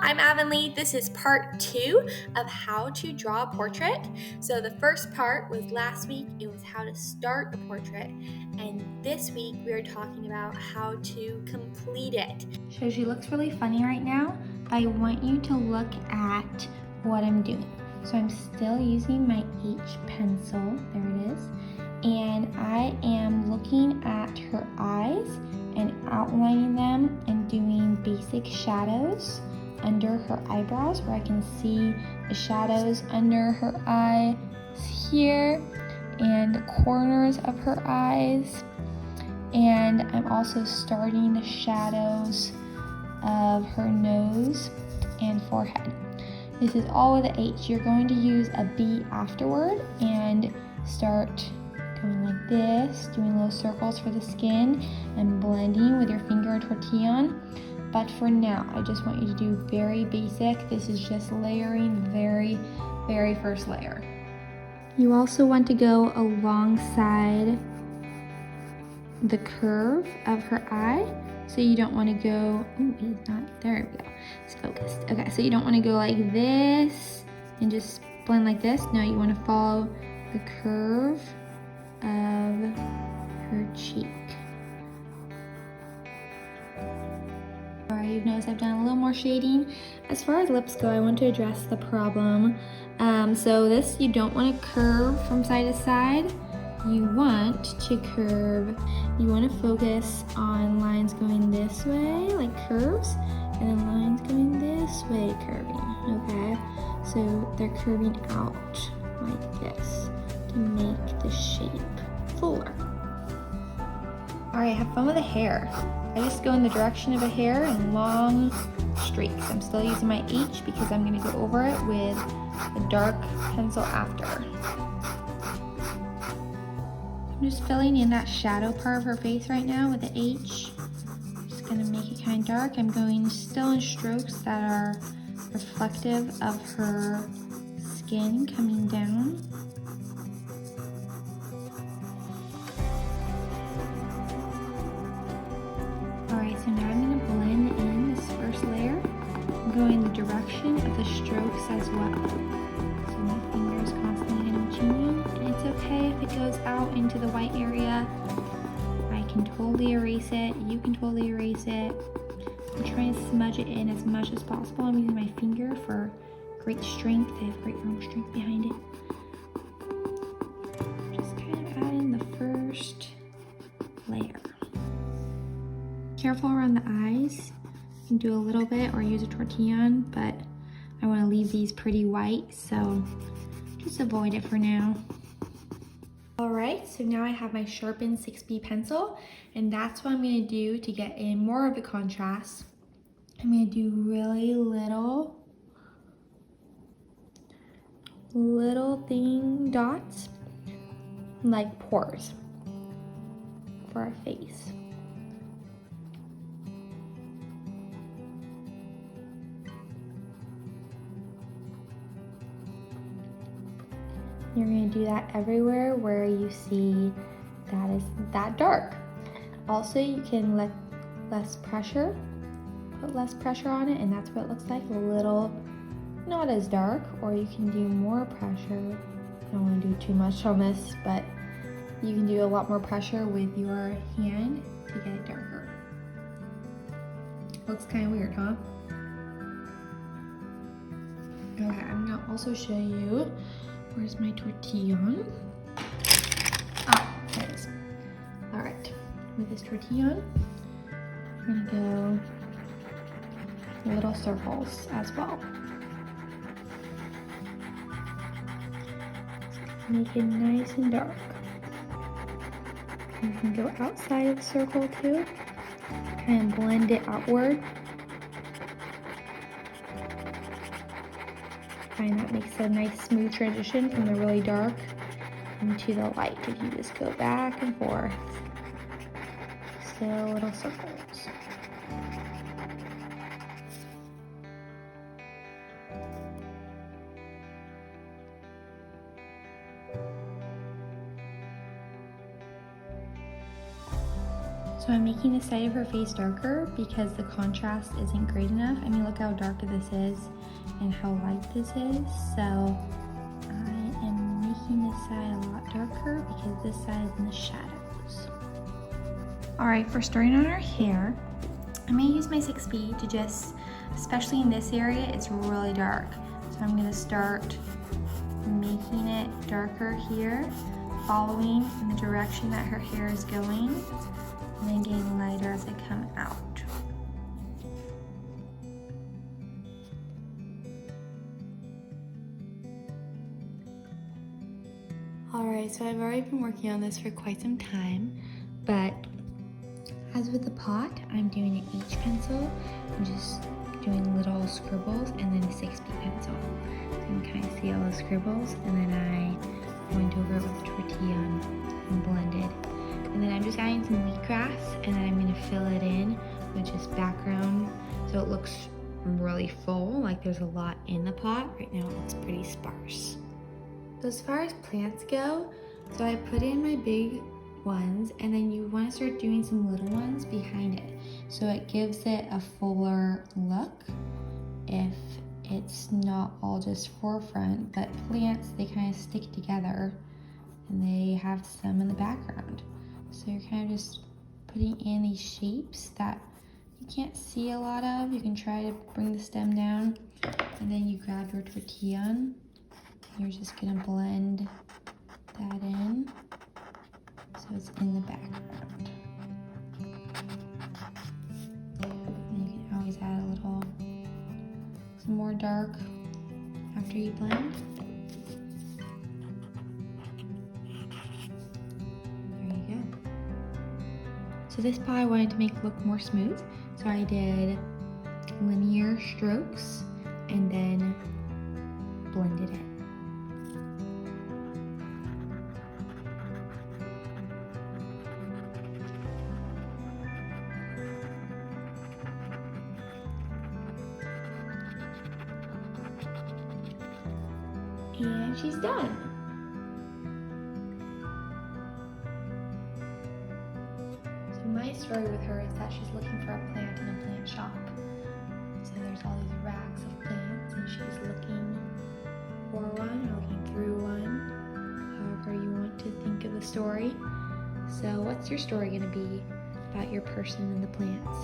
I'm Avonlea. This is part 2 of how to draw a portrait. So the first part was last week. It was how to start a portrait. And this week we are talking about how to complete it. So she looks really funny right now. I want you to look at what I'm doing. So I'm still using my H pencil. There it is. And I am looking at her eyes and outlining them and doing basic shadows under her eyebrows, where I can see the shadows under her eyes here and the corners of her eyes. And I'm also starting the shadows of her nose and forehead. This is all with an H. You're going to use a B afterward and start going like this, doing little circles for the skin and blending with your finger or tortillon. But for now, I just want you to do very basic. This is just layering the very first layer. You also want to go alongside the curve of her eye. So you don't want to go, it's not, there we go, it's focused. Okay, so you don't want to go like this and just blend like this. No, you want to follow the curve of her cheek. Alright, you've noticed I've done a little more shading. As far as lips go, I want to address the problem. So this, you don't want to curve from side to side. You want to curve. You want to focus on lines going this way, like curves, and then lines going this way, curving, okay? So they're curving out like this to make the shape fuller. All right, have fun with the hair. I just go in the direction of a hair in long streaks. I'm still using my H because I'm gonna go over it with a dark pencil after. I'm just filling in that shadow part of her face right now with the H. I'm just gonna make it kind of dark. I'm going still in strokes that are reflective of her skin coming down. Alright, so now I'm going to blend in this first layer. I'm going the direction of the strokes as well. So my finger is constantly going to be changing. And it's okay if it goes out into the white area. I can totally erase it. You can totally erase it. I'm trying to smudge it in as much as possible. I'm using my finger for great strength. I have great arm strength behind it. Just kind of adding the first layer. Careful around the eyes. You can do a little bit or use a tortillon, but I want to leave these pretty white, so just avoid it for now. All right, so now I have my sharpened 6B pencil, and that's what I'm going to do to get in more of the contrast. I'm going to do really little thin dots, like pores for our face. You're going to do that everywhere where you see that is that dark. Also, you can let less pressure, put less pressure on it, and that's what it looks like, a little, not as dark, or you can do more pressure. I don't want to do too much on this, but you can do a lot more pressure with your hand to get it darker. Looks kind of weird, huh? Okay, I'm going to also show you. Where's my tortillon? Ah, there it is. All right, with this tortillon, I'm gonna go little circles as well. Make it nice and dark. You can go outside of the circle too, kind of blend it outward. And that makes a nice smooth transition from the really dark into the light if you just go back and forth. Still little circles. So I'm making the side of her face darker because the contrast isn't great enough. I mean, look how dark this is and how light this is. So I am making this side a lot darker because this side is in the shadows. All right, for starting on her hair, I'm gonna use my 6B to just, especially in this area, it's really dark. So I'm gonna start making it darker here, following in the direction that her hair is going, and then getting lighter as I come out. Alright, so I've already been working on this for quite some time, but as with the pot, I'm doing an H pencil. I'm just doing little scribbles and then a 6B pencil. So you can kind of see all the scribbles, and then I went over it with a tortillon and blended. And then I'm just adding some wheatgrass, and then I'm going to fill it in with just background so it looks really full, like there's a lot in the pot. Right now it looks pretty sparse. So as far as plants go, so I put in my big ones, and then you want to start doing some little ones behind it so it gives it a fuller look if it's not all just forefront. But plants, they kind of stick together and they have some in the background, so you're kind of just putting in these shapes that you can't see a lot of. You can try to bring the stem down, and then you grab your tortillon. You're just gonna blend that in so it's in the background. And you can always add a little, some more dark after you blend. There you go. So this pot I wanted to make look more smooth, so I did linear strokes and then blended it. And she's done. So my story with her is that she's looking for a plant in a plant shop. So there's all these racks of plants, and she's looking for one or looking through one, however you want to think of the story. So what's your story gonna be about your person and the plants?